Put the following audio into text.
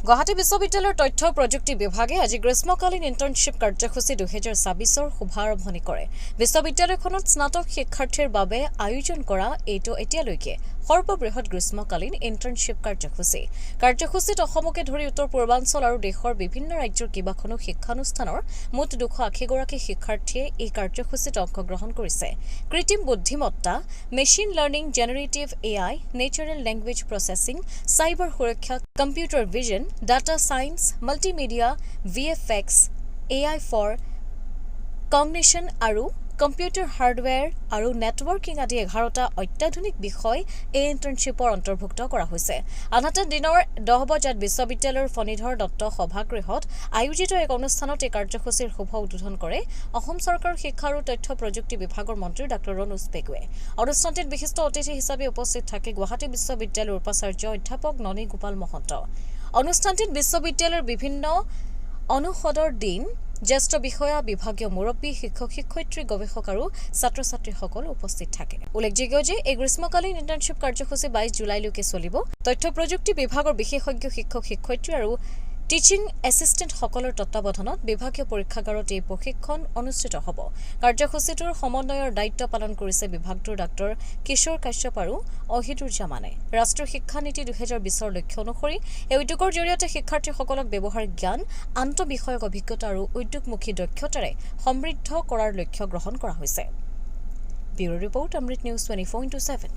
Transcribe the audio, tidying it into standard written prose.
গুৱাহাটী বিশ্ববিদ্যালয়ৰ তথ্য প্ৰযুক্তি বিভাগে আজি গ্ৰীষ্মকালীন ইণ্টাৰ্ণশ্বিপ কাৰ্যসূচী 2024ৰ শুভাৰম্ভণি কৰে। বিশ্ববিদ্যালয়খনত স্নাতক শিক্ষাৰ্থীৰ বাবে আয়োজন কৰা এইটো এতিয়ালৈকে সৰ্ববৃহৎ গ্ৰীষ্মকালীন ইণ্টাৰ্ণশ্বিপ কাৰ্যসূচী। কাৰ্যসূচীত অসমকে ধৰি উত্তৰ পূৰ্বাঞ্চল আৰু দেশৰ বিভিন্ন ৰাজ্যৰ কেইবাখনো শিক্ষানুষ্ঠানৰ মুঠ 280 গৰাকী শিক্ষাৰ্থীয়ে এই কাৰ্যসূচীত অংশগ্ৰহণ কৰিছে। কৃত্ৰিম বুদ্ধিমত্তা, machine learning, generative AI, natural language processing, cyber সুৰক্ষা, computer vision, data science, multimedia, VFX, AI for cognition আৰু কম্পিউটাৰ হাৰ্ডৱেৰ আৰু নেটৱৰ্কিং আদি 11টা অত্যাধুনিক বিষয় এই ইণ্টাৰ্ণশ্বিপৰ অন্তৰ্ভুক্ত কৰা হৈছে। আনহাতে দিনৰ 10 বজাত বিশ্ববিদ্যালয়ৰ ফণীধৰ দত্ত সভাগৃহত আয়োজিত এক অনুষ্ঠানত এই কাৰ্যসূচীৰ শুভ উদ্বোধন কৰে অসম চৰকাৰৰ শিক্ষা আৰু তথ্য প্ৰযুক্তি বিভাগৰ মন্ত্ৰী ডঃ ৰণোজ পেগুৱে। অনুষ্ঠানটিত বিশিষ্ট অতিথি হিচাপে উপস্থিত থাকে গুৱাহাটী বিশ্ববিদ্যালয়ৰ উপাচাৰ্য অধ্যাপক ননী গোপাল মহন্ত। অনুষ্ঠানটিত বিশ্ববিদ্যালয়ৰ বিভিন্ন অনুষদৰ ডিন, জ্যেষ্ঠ বিষয়া, বিভাগীয় মুৰব্বী, শিক্ষক-শিক্ষয়িত্ৰী, গৱেষক আৰু ছাত্ৰ-ছাত্ৰীসকল উপস্থিত থাকে। উল্লেখযোগ্য যে এই গ্ৰীষ্মকালীন ইণ্টাৰ্ণশ্বিপ কাৰ্যসূচী 22 জুলাইলৈকে চলিব। তথ্য প্ৰযুক্তি বিভাগৰ বিশেষজ্ঞ শিক্ষক-শিক্ষয়িত্ৰী আৰু টিচিং এছিষ্টেণ্টসকলৰ তত্বাৱধানত বিভাগীয় পৰীক্ষাগাৰত এই প্ৰশিক্ষণ অনুষ্ঠিত হ'ব। কাৰ্যসূচীটোৰ সমন্বয়ৰ দায়িত্ব পালন কৰিছে বিভাগটোৰ ডাক্তৰ কিশোৰ কাশ্যপ আৰু অহিদুজ্জামানে। ৰাষ্ট্ৰীয় শিক্ষা নীতি 2020ৰ লক্ষ্য অনুসৰি এই উদ্যোগৰ জৰিয়তে শিক্ষাৰ্থীসকলক ব্যৱহাৰিক জ্ঞান, আন্তঃবিষয়ক অভিজ্ঞতা আৰু উদ্যোগমুখী দক্ষতাৰে সমৃদ্ধ কৰাৰ লক্ষ্য গ্ৰহণ কৰা হৈছে। ব্যুৰো ৰিপৰ্ট, অমৃত নিউজ 24/7।